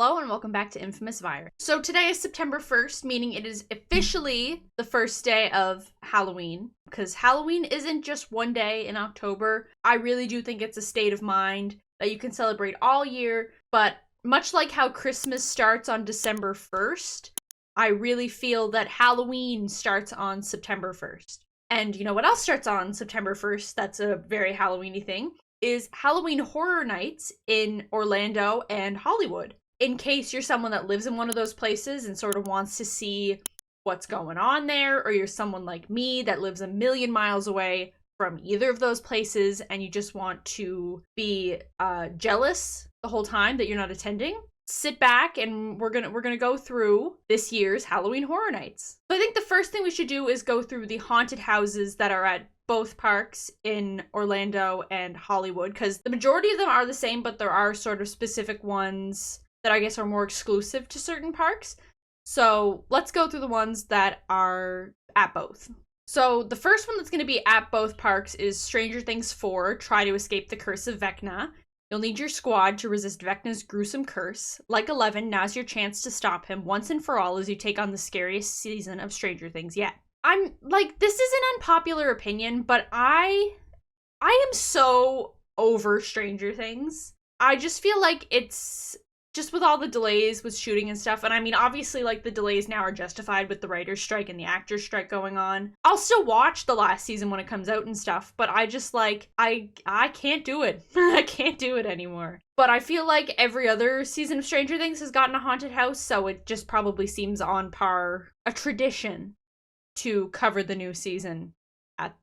Hello and welcome back to Infamous Virus. So today is September 1st, meaning it is officially the first day of Halloween, because Halloween isn't just one day in October. I really do think it's a state of mind that you can celebrate all year, but much like how Christmas starts on December 1st, I really feel that Halloween starts on September 1st. And you know what else starts on September 1st that's a very Halloween-y thing? Is Halloween Horror Nights in Orlando and Hollywood. In case you're someone that lives in one of those places and sort of wants to see what's going on there, or you're someone like me that lives a million miles away from either of those places and you just want to be jealous the whole time that you're not attending, sit back and we're gonna go through this year's Halloween Horror Nights. So I think the first thing we should do is go through the haunted houses that are at both parks in Orlando and Hollywood, because the majority of them are the same, but there are sort of specific ones that I guess are more exclusive to certain parks. So let's go through the ones that are at both. So the first one that's going to be at both parks is Stranger Things 4, Try to Escape the Curse of Vecna. You'll need your squad to resist Vecna's gruesome curse. Like 11, now's your chance to stop him once and for all as you take on the scariest season of Stranger Things yet. I'm like, this is an unpopular opinion, but I am so over Stranger Things. I just feel like it's just with all the delays with shooting and stuff, and I mean, obviously, like, the delays now are justified with the writer's strike and the actor's strike going on. I'll still watch the last season when it comes out and stuff, but I just, like, I can't do it. I can't do it anymore. But I feel like every other season of Stranger Things has gotten a haunted house, so it just probably seems on par, a tradition, to cover the new season at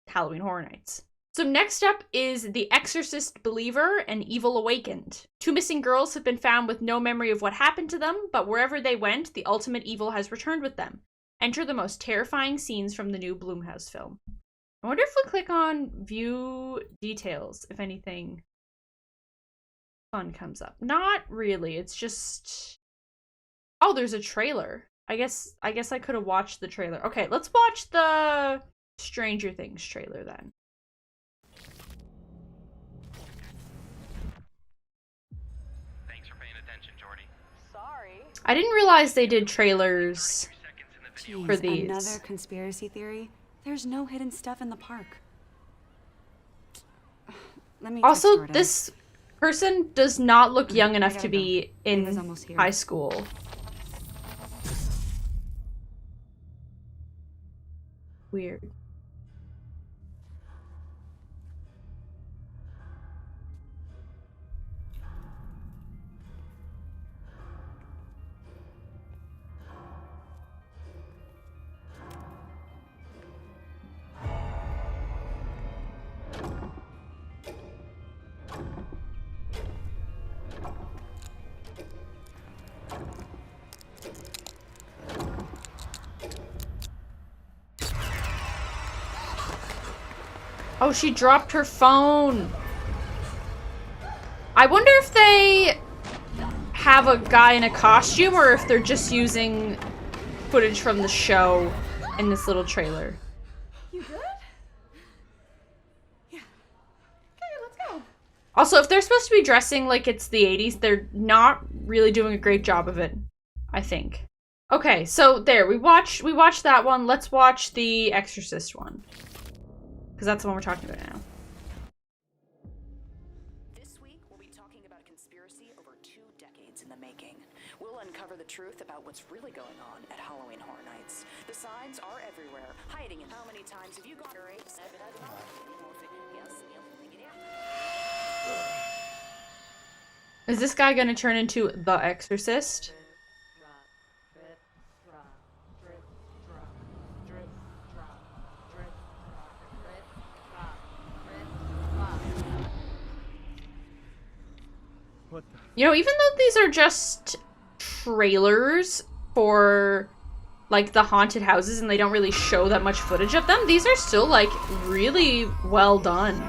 Halloween Horror Nights. So next up is The Exorcist Believer and Evil Awakened. Two missing girls have been found with no memory of what happened to them, but wherever they went, the ultimate evil has returned with them. Enter the most terrifying scenes from the new Blumhouse film. I wonder if we click on View Details, if anything fun comes up. Not really, it's just... Oh, there's a trailer. I guess I could have watched the trailer. Okay, let's watch the Stranger Things trailer then. I didn't realize they did trailers for these. Another conspiracy theory? There's no hidden stuff in the park. Also, this person does not look young enough to be in high school. Weird. Oh, she dropped her phone. I wonder if they have a guy in a costume or if they're just using footage from the show in this little trailer. You good? Yeah. Okay, let's go. Also, if they're supposed to be dressing like it's the 80s, they're not really doing a great job of it, I think. Okay, so there, we watched that one. Let's watch the Exorcist one. Because that's the one we're talking about now. This week, we'll be talking about a conspiracy over 2 decades in the making. We'll uncover the truth about what's really going on at Halloween Horror Nights. The signs are everywhere, hiding in how many times have you gone? Is this guy gonna turn into The Exorcist? You know, even though these are just trailers for, like, the haunted houses and they don't really show that much footage of them, these are still, like, really well done.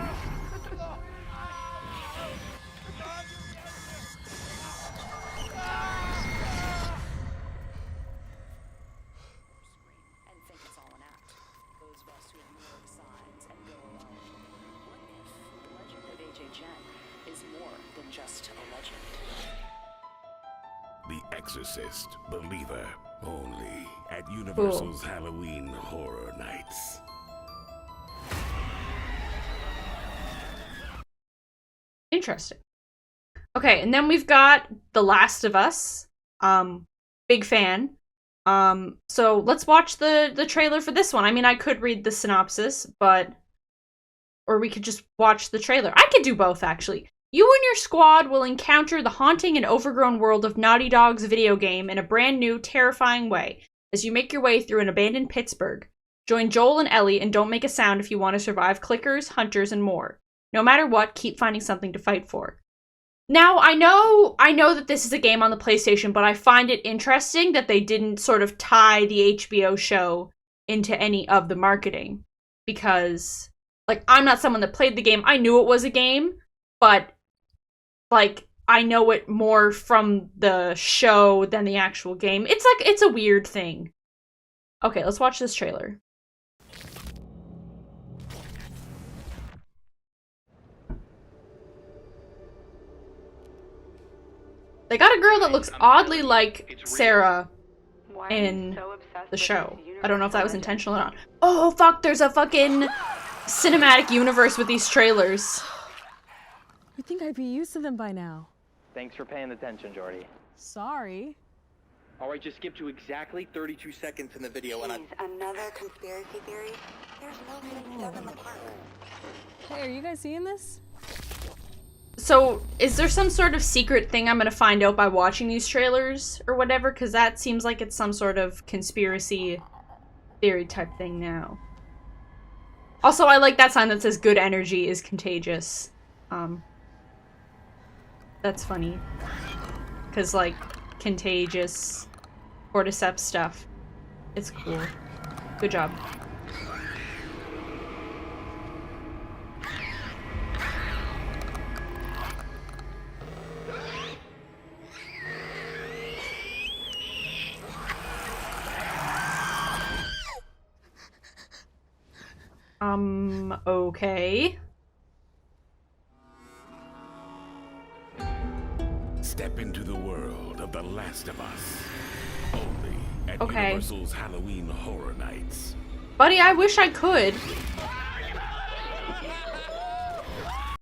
The Exorcist Believer, only at Universal's Halloween Horror Nights. Interesting. Okay, and then we've got The Last of Us. Big fan. So let's watch the trailer for this one. I mean, I could read the synopsis, or we could just watch the trailer. I could do both, actually. You and your squad will encounter the haunting and overgrown world of Naughty Dog's video game in a brand new, terrifying way as you make your way through an abandoned Pittsburgh. Join Joel and Ellie and don't make a sound if you want to survive clickers, hunters, and more. No matter what, keep finding something to fight for. Now, I know that this is a game on the PlayStation, but I find it interesting that they didn't sort of tie the HBO show into any of the marketing. Because, like, I'm not someone that played the game. I knew it was a game, but, like, I know it more from the show than the actual game. It's a weird thing. Okay, let's watch this trailer. They got a girl that looks oddly like Sarah in the show. I don't know if that was intentional or not. Oh, fuck, there's a fucking cinematic universe with these trailers. You'd think I'd be used to them by now. Thanks for paying attention, Jordy. Sorry. All right, just skip to exactly 32 seconds in the video and Another conspiracy theory? There's no hidden stuff in the park. Hey, are you guys seeing this? So, is there some sort of secret thing I'm gonna find out by watching these trailers or whatever? Because that seems like it's some sort of conspiracy theory type thing now. Also, I like that sign that says good energy is contagious. That's funny. Because, like, contagious cordyceps stuff. It's cool. Good job. Okay. Step into the world of The Last of Us. Only at Okay. Universal's Halloween Horror Nights. Buddy, I wish I could.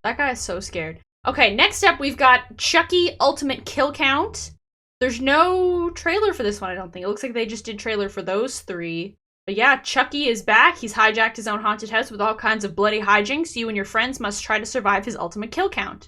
That guy is so scared. Okay, next up we've got Chucky Ultimate Kill Count. There's no trailer for this one, I don't think. It looks like they just did trailer for those three. But yeah, Chucky is back. He's hijacked his own haunted house with all kinds of bloody hijinks. You and your friends must try to survive his ultimate kill count.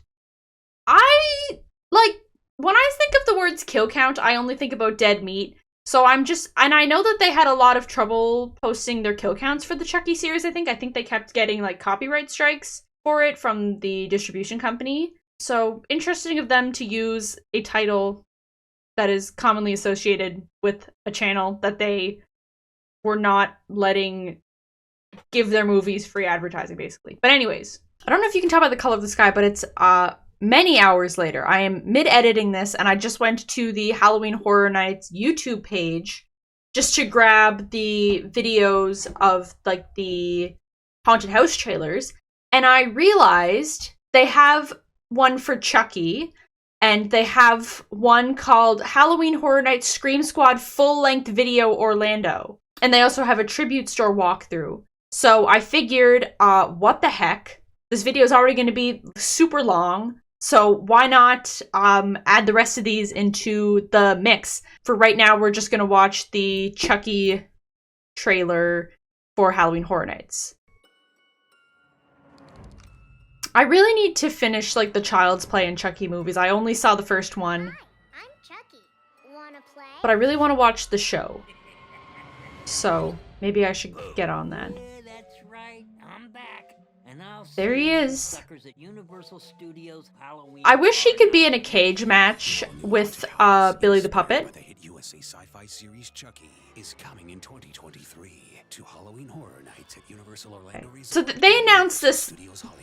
When I think of the words kill count, I only think about dead meat. So and I know that they had a lot of trouble posting their kill counts for the Chucky series, I think they kept getting, like, copyright strikes for it from the distribution company. So, interesting of them to use a title that is commonly associated with a channel that they were not letting give their movies free advertising, basically. But anyways, I don't know if you can tell by the color of the sky, but it's many hours later. I am mid-editing this, and I just went to the Halloween Horror Nights YouTube page just to grab the videos of, like, the haunted house trailers, and I realized they have one for Chucky, and they have one called Halloween Horror Nights Scream Squad Full-Length Video Orlando. And they also have a tribute store walkthrough. So I figured, what the heck? This video is already going to be super long. So why not add the rest of these into the mix? For right now, we're just going to watch the Chucky trailer for Halloween Horror Nights. I really need to finish, like, the Child's Play and Chucky movies. I only saw the first one. Hi, I'm Chucky. Wanna play? But I really want to watch the show. So, maybe I should get on that. Yeah, that's right. I'm back. And I'll There see he you is. suckers at Universal Studios Halloween. I wish he could be in a cage match with Billy the Puppet. The hit USA sci-fi series Chucky is coming in 2023 to Halloween Horror Nights at Universal Orlando Resort. So they announced this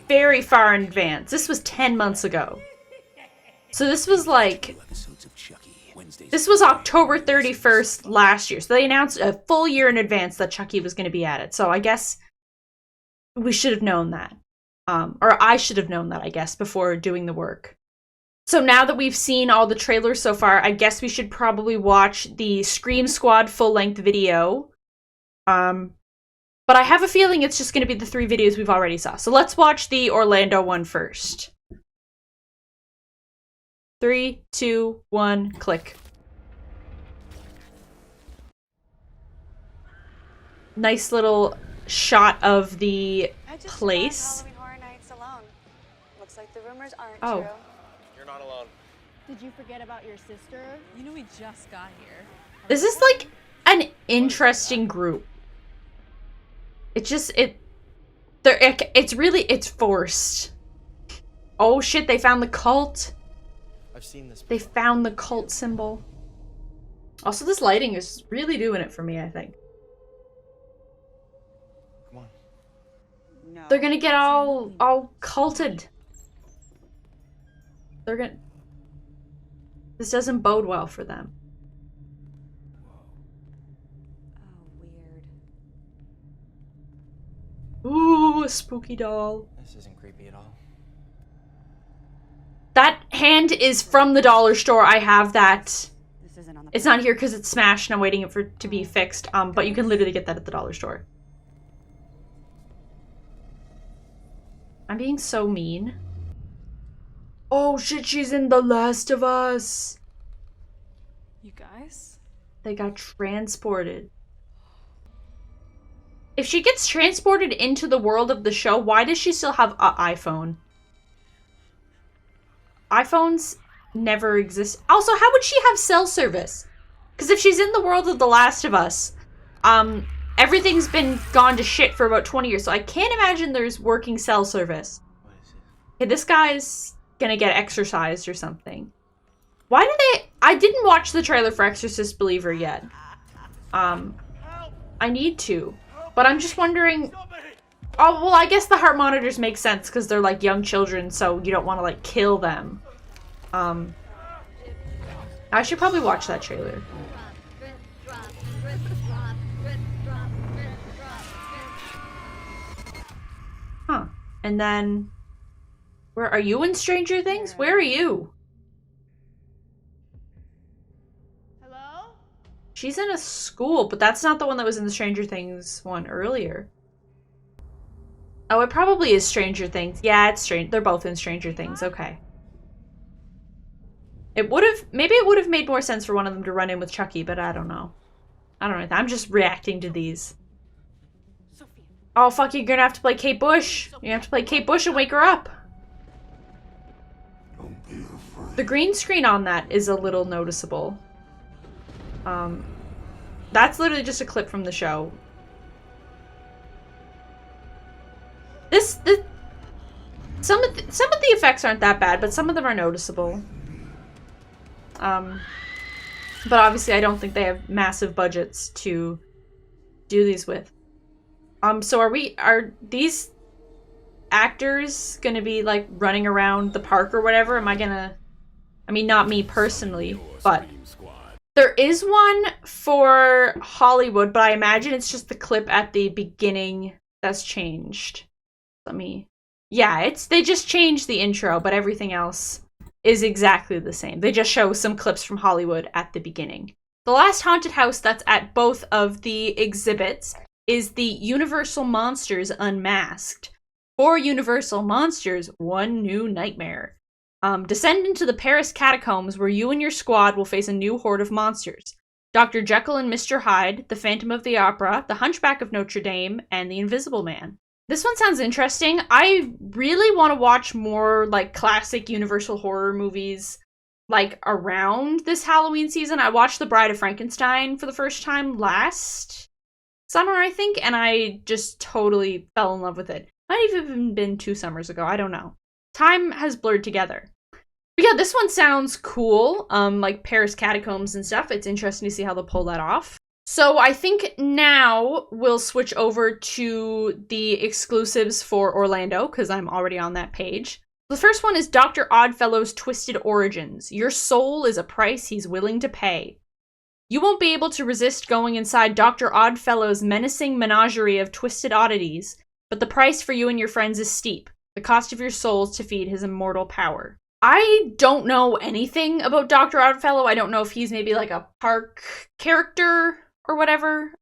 very far in advance. This was 10 months ago. So this was like... This was October 31st last year. So they announced a full year in advance that Chucky was going to be at it. So I guess we should have known that. Or I should have known that, I guess, before doing the work. So now that we've seen all the trailers so far, I guess we should probably watch the Scream Squad full-length video. But I have a feeling it's just going to be the 3 videos we've already saw. So let's watch the Orlando one first. 3, 2, 1, click. Nice little shot of the place. Halloween Horror Nights alone. Looks like the rumors aren't Oh. true. You're not alone. Did you forget about your sister? You know we just got here. This is like an interesting group. It's forced. Oh shit, they found the cult. I've seen this They before. found the cult symbol. Also, this lighting is really doing it for me, I think. Come on. No. They're gonna get all culted. They're gonna... This doesn't bode well for them. Oh, weird. Ooh, a spooky doll. This isn't creepy at all. That hand is from the dollar store. I have that. This isn't on the It's not here because it's smashed and I'm waiting for it to be fixed. But you can literally get that at the dollar store. I'm being so mean. Oh shit, she's in The Last of Us. You guys? They got transported. If she gets transported into the world of the show, why does she still have an iPhone? iPhones never exist. Also, how would she have cell service? Because if she's in the world of The Last of Us, everything's been gone to shit for about 20 years, so I can't imagine there's working cell service. What is it? Okay, this guy's gonna get exorcised or something. Why did they... I didn't watch the trailer for Exorcist Believer yet. I need to. But I'm just wondering... Oh, well, I guess the heart monitors make sense because they're like young children, so you don't want to like kill them. I should probably watch that trailer. Huh. And then... Where are you in Stranger Things? Where are you? Hello? She's in a school, but that's not the one that was in the Stranger Things one earlier. Oh, it probably is Stranger Things. Yeah, it's strange. They're both in Stranger Things. Okay. It would have... Maybe it would have made more sense for one of them to run in with Chucky, but I don't know. I don't know. I'm just reacting to these. Oh, fuck, you're gonna have to play Kate Bush. You have to play Kate Bush and wake her up. The green screen on that is a little noticeable. That's literally just a clip from the show. Some of the effects aren't that bad, but some of them are noticeable. But obviously I don't think they have massive budgets to do these with. So are these actors gonna be like running around the park or whatever? I mean, not me personally, but there is one for Hollywood, but I imagine it's just the clip at the beginning that's changed. Yeah, they just changed the intro, but everything else is exactly the same. They just show some clips from Hollywood at the beginning. The last haunted house that's at both of the exhibits is the Universal Monsters Unmasked. 4 Universal Monsters, 1 new nightmare. Descend into the Paris catacombs where you and your squad will face a new horde of monsters. Dr. Jekyll and Mr. Hyde, the Phantom of the Opera, the Hunchback of Notre Dame, and the Invisible Man. This one sounds interesting. I really want to watch more like classic Universal horror movies like around this Halloween season. I watched The Bride of Frankenstein for the first time last summer, I think, and I just totally fell in love with it. Might have even been 2 summers ago. I don't know. Time has blurred together. But yeah, this one sounds cool. Like Paris catacombs and stuff. It's interesting to see how they'll pull that off. So I think now we'll switch over to the exclusives for Orlando, because I'm already on that page. The first one is Dr. Oddfellow's Twisted Origins. Your soul is a price he's willing to pay. You won't be able to resist going inside Dr. Oddfellow's menacing menagerie of twisted oddities, but the price for you and your friends is steep. The cost of your souls to feed his immortal power. I don't know anything about Dr. Oddfellow. I don't know if he's maybe like a park character or whatever.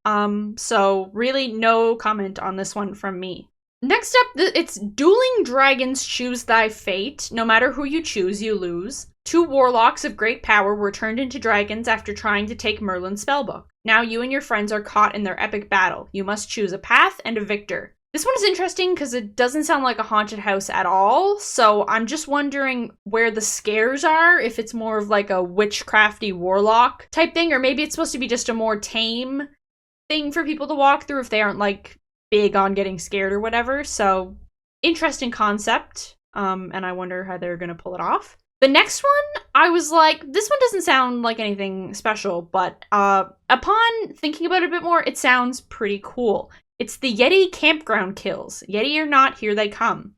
So really no comment on this one from me. Next up, it's Dueling Dragons Choose Thy Fate. No matter who you choose, you lose. 2 warlocks of great power were turned into dragons after trying to take Merlin's spellbook. Now you and your friends are caught in their epic battle. You must choose a path and a victor. This one is interesting because it doesn't sound like a haunted house at all, so I'm just wondering where the scares are, if it's more of like a witchcrafty warlock type thing, or maybe it's supposed to be just a more tame thing for people to walk through if they aren't like big on getting scared or whatever. So interesting concept, and I wonder how they're gonna pull it off. The next one, I was like, this one doesn't sound like anything special, but upon thinking about it a bit more, it sounds pretty cool. It's the Yeti Campground Kills. Yeti or not, here they come.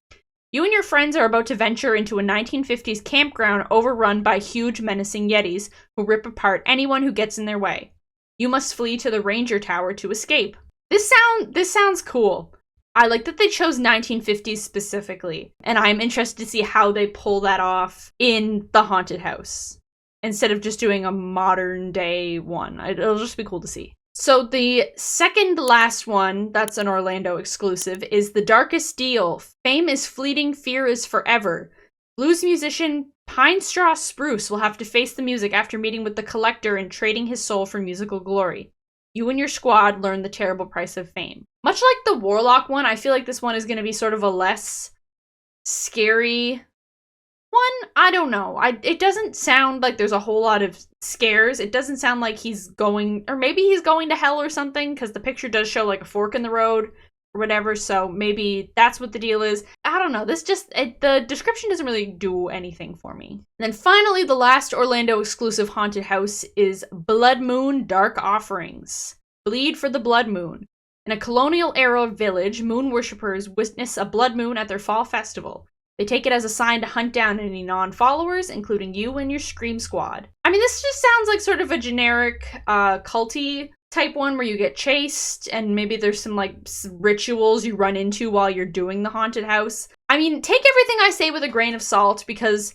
You and your friends are about to venture into a 1950s campground overrun by huge menacing Yetis who rip apart anyone who gets in their way. You must flee to the Ranger Tower to escape. This sounds cool. I like that they chose 1950s specifically, and I'm interested to see how they pull that off in the haunted house instead of just doing a modern day one. It'll just be cool to see. So the second last one, that's an Orlando exclusive, is The Darkest Deal. Fame is fleeting, fear is forever. Blues musician Pine Straw Spruce will have to face the music after meeting with the Collector and trading his soul for musical glory. You and your squad learn the terrible price of fame. Much like the Warlock one, I feel like this one is going to be sort of a less scary one. I don't know. It doesn't sound like there's a whole lot of scares. It doesn't sound like he's going, or maybe he's going to hell or something, because the picture does show like a fork in the road or whatever, so maybe that's what the deal is. I don't know. The description doesn't really do anything for me. And then finally, the last Orlando exclusive haunted house is Blood Moon Dark Offerings. Bleed for the Blood Moon. In a colonial-era village, moon worshippers witness a blood moon at their fall festival. They take it as a sign to hunt down any non-followers, including you and your Scream Squad. I mean, this just sounds like sort of a generic, culty type one where you get chased, and maybe there's some, like, rituals you run into while you're doing the haunted house. I mean, take everything I say with a grain of salt, because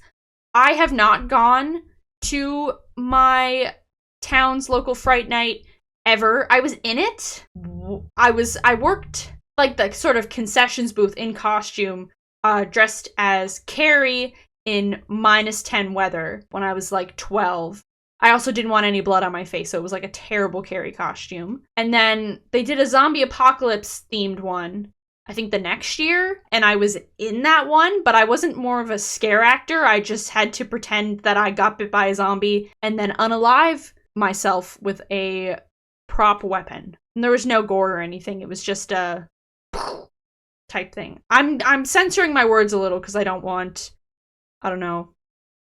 I have not gone to my town's local Fright Night ever. I was in it. I worked, like, the sort of concessions booth in costume, dressed as Carrie in -10 weather when I was like 12. I also didn't want any blood on my face, so it was like a terrible Carrie costume. And then they did a zombie apocalypse themed one, I think the next year, and I was in that one, but I wasn't more of a scare actor. I just had to pretend that I got bit by a zombie and then unalive myself with a prop weapon. And there was no gore or anything. It was just a type thing. I'm censoring my words a little because I don't want, I don't know,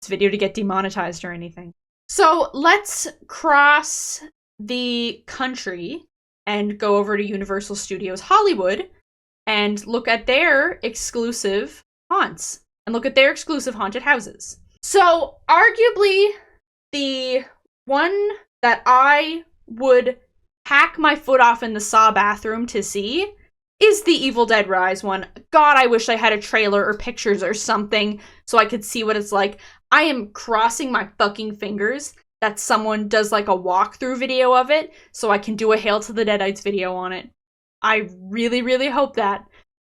this video to get demonetized or anything. So let's cross the country and go over to Universal Studios Hollywood and look at their exclusive haunts and look at their exclusive haunted houses. So arguably the one that I would hack my foot off in the Saw bathroom to see is the Evil Dead Rise one. God, I wish I had a trailer or pictures or something so I could see what it's like. I am crossing my fucking fingers that someone does like a walkthrough video of it so I can do a Hail to the Deadites video on it. I really, really hope that.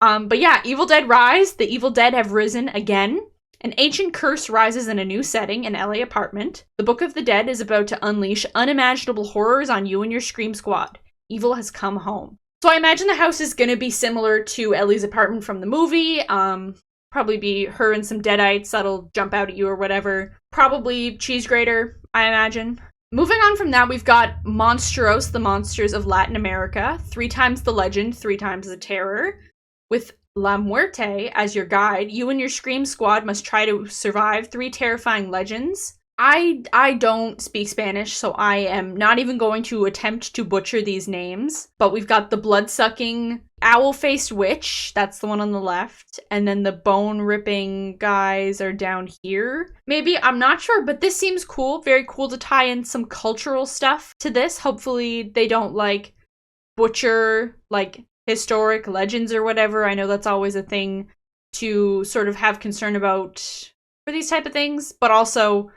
But yeah, Evil Dead Rise, the Evil Dead have risen again. An ancient curse rises in a new setting, an LA apartment. The Book of the Dead is about to unleash unimaginable horrors on you and your Scream Squad. Evil has come home. So I imagine the house is going to be similar to Ellie's apartment from the movie. Probably be her and some deadites that'll jump out at you or whatever. Probably cheese grater, I imagine. Moving on from that, we've got Monstruos, the Monsters of Latin America. 3 times the legend, 3 times the terror. With La Muerte as your guide, you and your Scream Squad must try to survive 3 terrifying legends. I don't speak Spanish, so I am not even going to attempt to butcher these names. But we've got the blood-sucking owl-faced witch, that's the one on the left. And then the bone-ripping guys are down here. Maybe, I'm not sure, but this seems cool. Very cool to tie in some cultural stuff to this. Hopefully they don't, like, butcher, like, historic legends or whatever. I know that's always a thing to sort of have concern about for these type of things, but also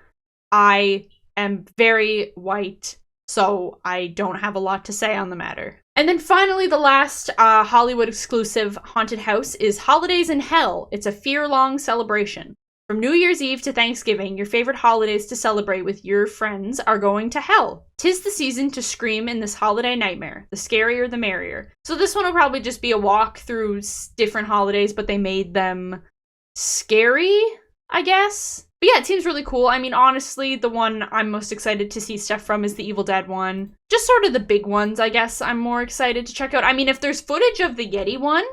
I am very white, so I don't have a lot to say on the matter. And then finally, the last Hollywood exclusive haunted house is Holidays in Hell. It's a fear-long celebration. From New Year's Eve to Thanksgiving, your favorite holidays to celebrate with your friends are going to hell. 'Tis the season to scream in this holiday nightmare. The scarier, the merrier. So this one will probably just be a walk through different holidays, but they made them scary, I guess. But yeah, it seems really cool. I mean, honestly, the one I'm most excited to see stuff from is the Evil Dead one. Just sort of the big ones, I guess, I'm more excited to check out. I mean, if there's footage of the Yeti one,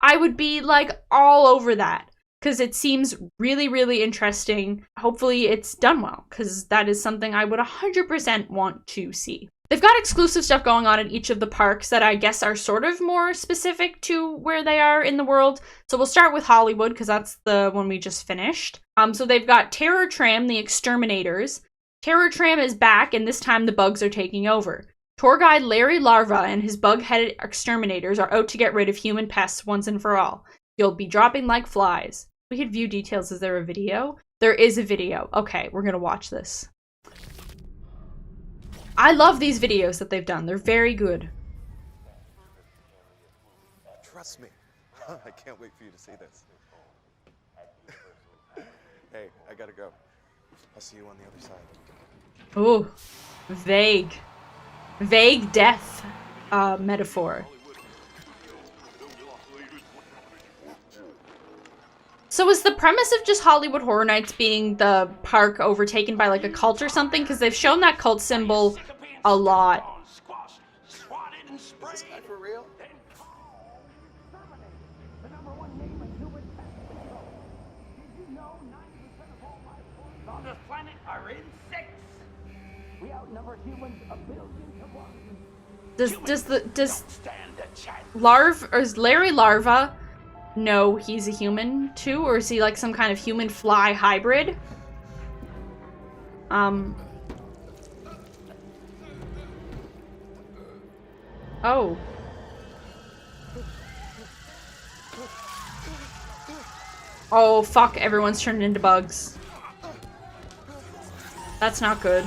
I would be, like, all over that. Because it seems really, really interesting. Hopefully it's done well, because that is something I would 100% want to see. They've got exclusive stuff going on at each of the parks that I guess are sort of more specific to where they are in the world. So we'll start with Hollywood, because that's the one we just finished. So they've got Terror Tram, the Exterminators. Terror Tram is back, and this time the bugs are taking over. Tour guide Larry Larva and his bug-headed exterminators are out to get rid of human pests once and for all. You'll be dropping like flies. We could view details. Is there a video? There is a video. Okay, we're gonna watch this. I love these videos that they've done. They're very good. Trust me. I can't wait for you to see this. Hey, I gotta go. I'll see you on the other side. Ooh, vague. Vague death metaphor. So is the premise of just Hollywood Horror Nights being the park overtaken by like a cult or something? Because they've shown that cult symbol a lot. Is this guy for real? On this planet are insects. We outnumber humans a billion to one. Is Larry Larva know he's a human too, or is he like some kind of human fly hybrid? Oh. Oh fuck, everyone's turned into bugs. That's not good.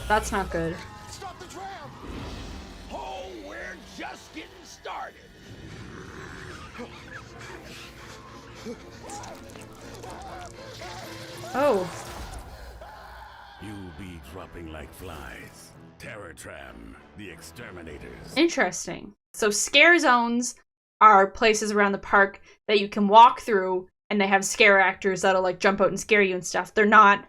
That's not good. Stop the tram! Oh, we're just getting started. Oh. You'll be dropping like flies. Terror Tram, the Exterminators. Interesting. So scare zones are places around the park that you can walk through, and they have scare actors that'll like jump out and scare you and stuff. They're not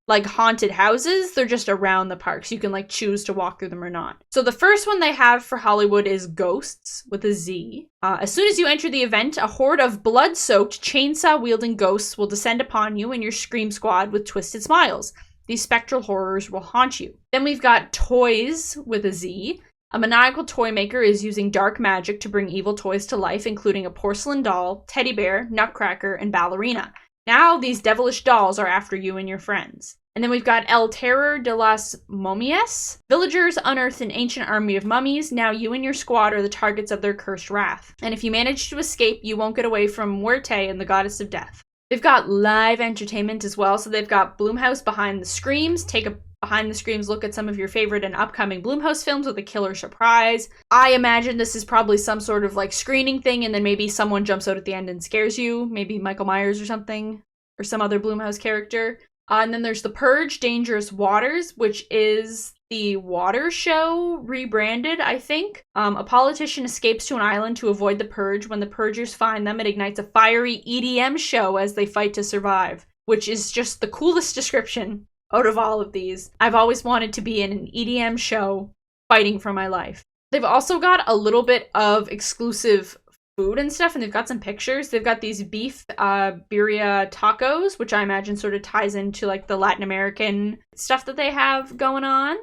like haunted houses, they're just around the park, so you can like choose to walk through them or not. So the first one they have for Hollywood is Ghosts with a Z. As soon as you enter the event, a horde of blood-soaked, chainsaw-wielding ghosts will descend upon you and your scream squad with twisted smiles. These spectral horrors will haunt you. Then we've got Toys with a Z. A maniacal toy maker is using dark magic to bring evil toys to life, including a porcelain doll, teddy bear, nutcracker, and ballerina. Now these devilish dolls are after you and your friends. And then we've got El Terror de las Momias. Villagers unearthed an ancient army of mummies. Now you and your squad are the targets of their cursed wrath. And if you manage to escape, you won't get away from Muerte and the goddess of death. They've got live entertainment as well. So they've got Blumhouse Behind the Screams. Take a behind the screams look at some of your favorite and upcoming Blumhouse films with a killer surprise. I imagine this is probably some sort of like screening thing, and then maybe someone jumps out at the end and scares you. Maybe Michael Myers or something, or some other Blumhouse character. And then there's The Purge, Dangerous Waters, which is the water show rebranded, I think. A politician escapes to an island to avoid the purge. When the purgers find them, it ignites a fiery EDM show as they fight to survive, which is just the coolest description out of all of these. I've always wanted to be in an EDM show fighting for my life. They've also got a little bit of exclusive food and stuff, and they've got some pictures. They've got these beef birria tacos, which I imagine sort of ties into like the Latin American stuff that they have going on.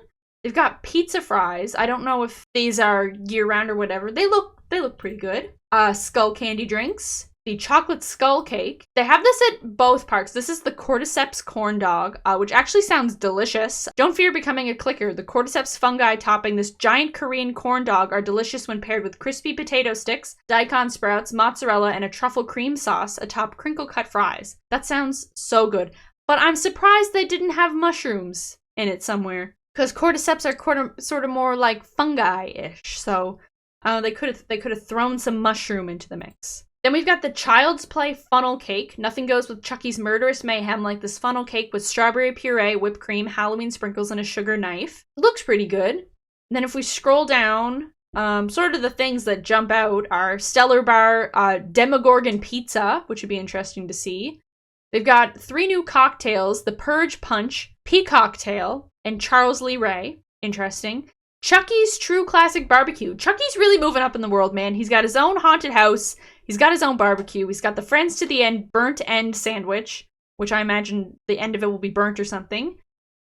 They've got pizza fries. I don't know if these are year-round or whatever. They look pretty good. Skull candy drinks. the chocolate skull cake. They have this at both parks. This is the cordyceps corn dog, which actually sounds delicious. Don't fear becoming a clicker. The cordyceps fungi topping this giant Korean corn dog are delicious when paired with crispy potato sticks, daikon sprouts, mozzarella, and a truffle cream sauce atop crinkle-cut fries. That sounds so good. But I'm surprised they didn't have mushrooms in it somewhere. Because cordyceps are sort of more like fungi-ish, so they could have thrown some mushroom into the mix. Then we've got the Child's Play funnel cake. Nothing goes with Chucky's murderous mayhem like this funnel cake with strawberry puree, whipped cream, Halloween sprinkles, and a sugar knife. It looks pretty good. And then if we scroll down, sort of the things that jump out are Stellar Bar, Demogorgon Pizza, which would be interesting to see. They've got 3 new cocktails, the Purge Punch, Peacocktail, and Charles Lee Ray. Interesting. Chucky's True Classic Barbecue. Chucky's really moving up in the world, man. He's got his own haunted house. He's got his own barbecue. He's got the Friends to the End burnt end sandwich, which I imagine the end of it will be burnt or something.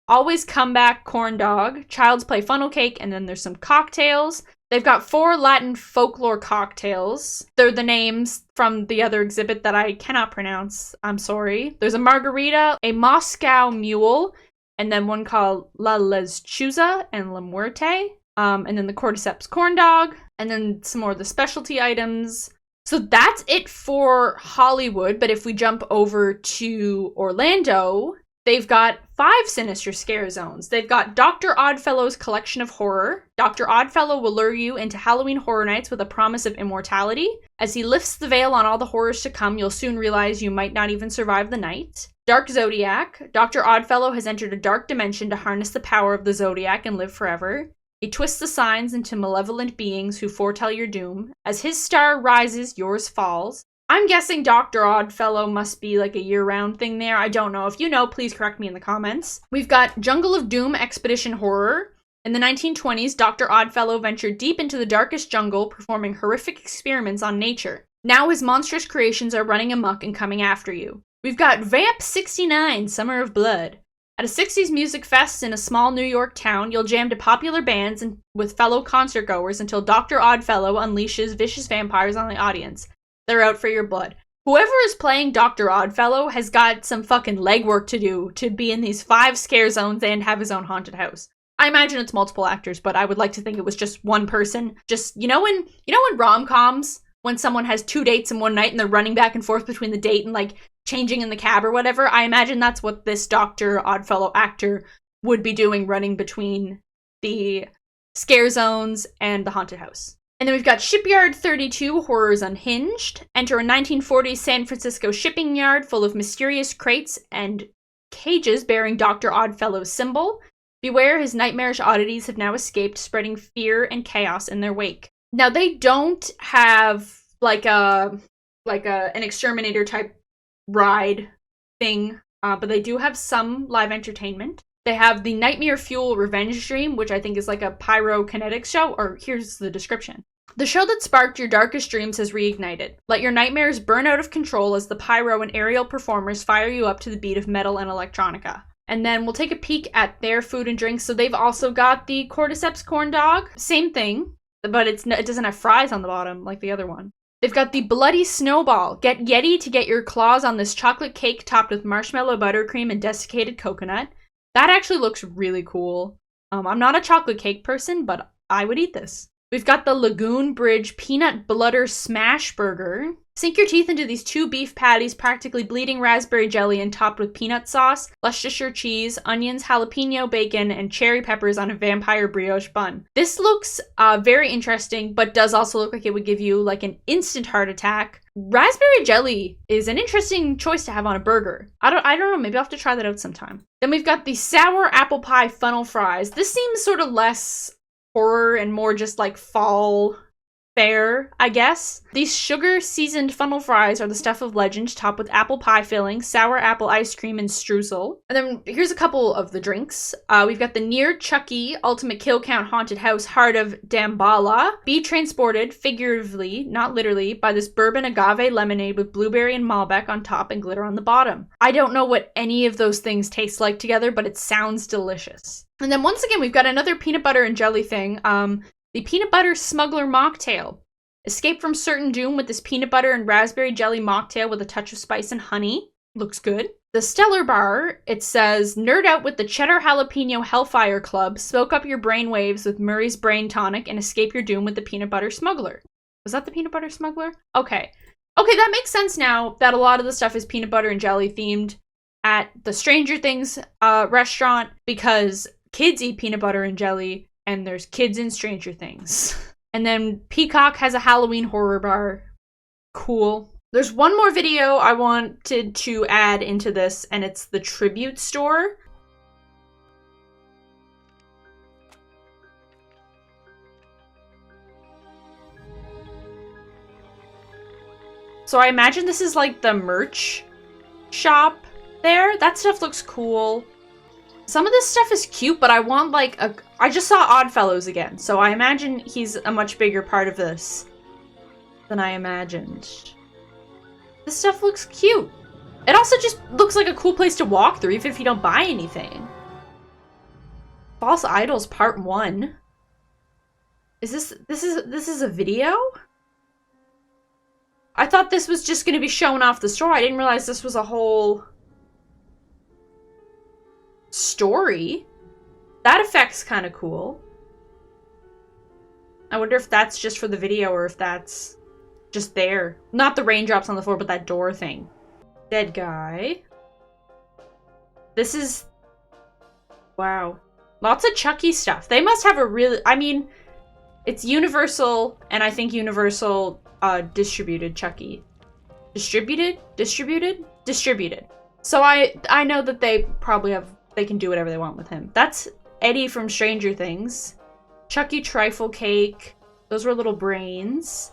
Always Comeback corn dog, Child's Play funnel cake, and then there's some cocktails. They've got 4 Latin folklore cocktails. They're the names from the other exhibit that I cannot pronounce. I'm sorry. There's a margarita, a Moscow mule, and then one called La Lechuza and La Muerte. And then the cordyceps corn dog, and then some more of the specialty items. So that's it for Hollywood, but if we jump over to Orlando, they've got 5 sinister scare zones. They've got Dr. Oddfellow's Collection of Horror. Dr. Oddfellow will lure you into Halloween Horror Nights with a promise of immortality. As he lifts the veil on all the horrors to come, you'll soon realize you might not even survive the night. Dark Zodiac. Dr. Oddfellow has entered a dark dimension to harness the power of the Zodiac and live forever. He twists the signs into malevolent beings who foretell your doom. As his star rises, yours falls. I'm guessing Dr. Oddfellow must be like a year-round thing there. I don't know. If you know, please correct me in the comments. We've got Jungle of Doom Expedition Horror. In the 1920s, Dr. Oddfellow ventured deep into the darkest jungle, performing horrific experiments on nature. Now his monstrous creations are running amok and coming after you. We've got Vamp 69, Summer of Blood. At a 60s music fest in a small New York town, you'll jam to popular bands and with fellow concertgoers until Dr. Oddfellow unleashes vicious vampires on the audience. They're out for your blood. Whoever is playing Dr. Oddfellow has got some fucking legwork to do to be in these 5 scare zones and have his own haunted house. I imagine it's multiple actors, but I would like to think it was just one person. Just, you know when rom-coms, when someone has 2 dates in one night and they're running back and forth between the date and like changing in the cab or whatever, I imagine that's what this Dr. Oddfellow actor would be doing, running between the scare zones and the haunted house. And then we've got Shipyard 32, Horrors Unhinged. Enter a 1940s San Francisco shipping yard full of mysterious crates and cages bearing Dr. Oddfellow's symbol. Beware, his nightmarish oddities have now escaped, spreading fear and chaos in their wake. Now, they don't have an exterminator type ride thing, but they do have some live entertainment. They have the Nightmare Fuel Revenge Dream, which I think is like a pyrokinetic show, or here's the description. The show that sparked your darkest dreams has reignited. Let your nightmares burn out of control as the pyro and aerial performers fire you up to the beat of metal and electronica. And then we'll take a peek at their food and drinks. So they've also got the cordyceps corn dog. Same thing, but it doesn't have fries on the bottom like the other one. They've got the Bloody Snowball. Get Yeti to get your claws on this chocolate cake topped with marshmallow buttercream and desiccated coconut. That actually looks really cool. I'm not a chocolate cake person, but I would eat this. We've got the Lagoon Bridge Peanut Butter Smash Burger. Sink your teeth into these 2 beef patties, practically bleeding raspberry jelly and topped with peanut sauce, Worcestershire cheese, onions, jalapeno bacon, and cherry peppers on a vampire brioche bun. This looks very interesting, but does also look like it would give you like an instant heart attack. Raspberry jelly is an interesting choice to have on a burger. I don't know, maybe I'll have to try that out sometime. Then we've got the Sour Apple Pie Funnel Fries. This seems sort of less horror and more just like fall fare, I guess. These sugar-seasoned funnel fries are the stuff of legend, topped with apple pie filling, sour apple ice cream, and streusel. And then here's a couple of the drinks. We've got the Near Chucky Ultimate Kill Count Haunted House Heart of Damballa. Be transported, figuratively, not literally, by this bourbon agave lemonade with blueberry and Malbec on top and glitter on the bottom. I don't know what any of those things taste like together, but it sounds delicious. And then once again, we've got another peanut butter and jelly thing. The Peanut Butter Smuggler Mocktail. Escape from certain doom with this peanut butter and raspberry jelly mocktail with a touch of spice and honey. Looks good. The Stellar Bar, it says, nerd out with the cheddar jalapeno Hellfire Club, smoke up your brainwaves with Murray's Brain Tonic, and escape your doom with the peanut butter smuggler. Was that the peanut butter smuggler? Okay. Okay, that makes sense now that a lot of the stuff is peanut butter and jelly themed at the Stranger Things restaurant, because kids eat peanut butter and jelly, and there's kids in Stranger Things. And then Peacock has a Halloween horror bar. Cool. There's one more video I wanted to add into this, and it's the tribute store. So I imagine this is like the merch shop there. That stuff looks cool. Some of this stuff is cute, but I want like a... I just saw Oddfellows again, so I imagine he's a much bigger part of this than I imagined. This stuff looks cute. It also just looks like a cool place to walk through, even if you don't buy anything. False Idols Part 1. Is this is a video? I thought this was just gonna be showing off the store. I didn't realize this was a whole story. That effect's kind of cool. I wonder if that's just for the video or if that's just there. Not the raindrops on the floor, but that door thing. Dead guy. This is... Wow. Lots of Chucky stuff. They must have a really... I mean, it's Universal, and I think Universal distributed Chucky. Distributed? So I know that they probably have... They can do whatever they want with him. That's Eddie from Stranger Things. Chucky Trifle Cake. Those were little brains.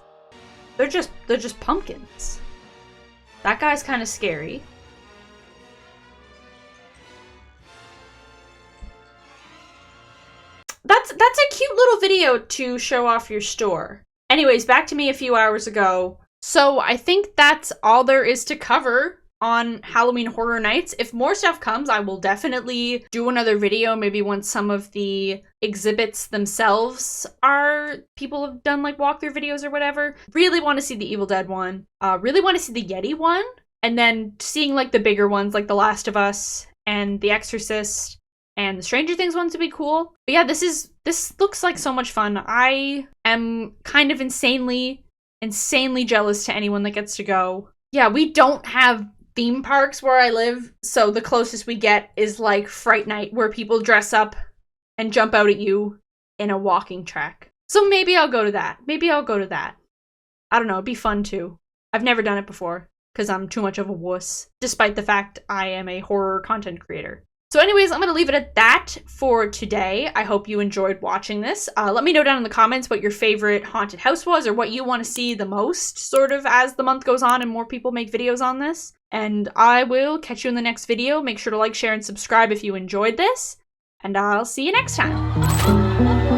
They're just pumpkins. That guy's kind of scary. That's a cute little video to show off your store. Anyways, back to me a few hours ago. So I think that's all there is to cover on Halloween Horror Nights. If more stuff comes, I will definitely do another video, maybe once some of the exhibits themselves are, people have done like walkthrough videos or whatever. Really want to see the Evil Dead one. Really want to see the Yeti one. And then seeing like the bigger ones like The Last of Us and The Exorcist and the Stranger Things ones would be cool. But yeah, this looks like so much fun. I am kind of insanely jealous to anyone that gets to go. Yeah, we don't have theme parks where I live, so the closest we get is like Fright Night, where people dress up and jump out at you in a walking track. So maybe I'll go to that. I don't know, it'd be fun too. I've never done it before, because I'm too much of a wuss, despite the fact I am a horror content creator. So anyways, I'm going to leave it at that for today. I hope you enjoyed watching this. Let me know down in the comments what your favorite haunted house was, or what you want to see the most, sort of, as the month goes on and more people make videos on this. And I will catch you in the next video. Make sure to like, share, and subscribe if you enjoyed this. And I'll see you next time.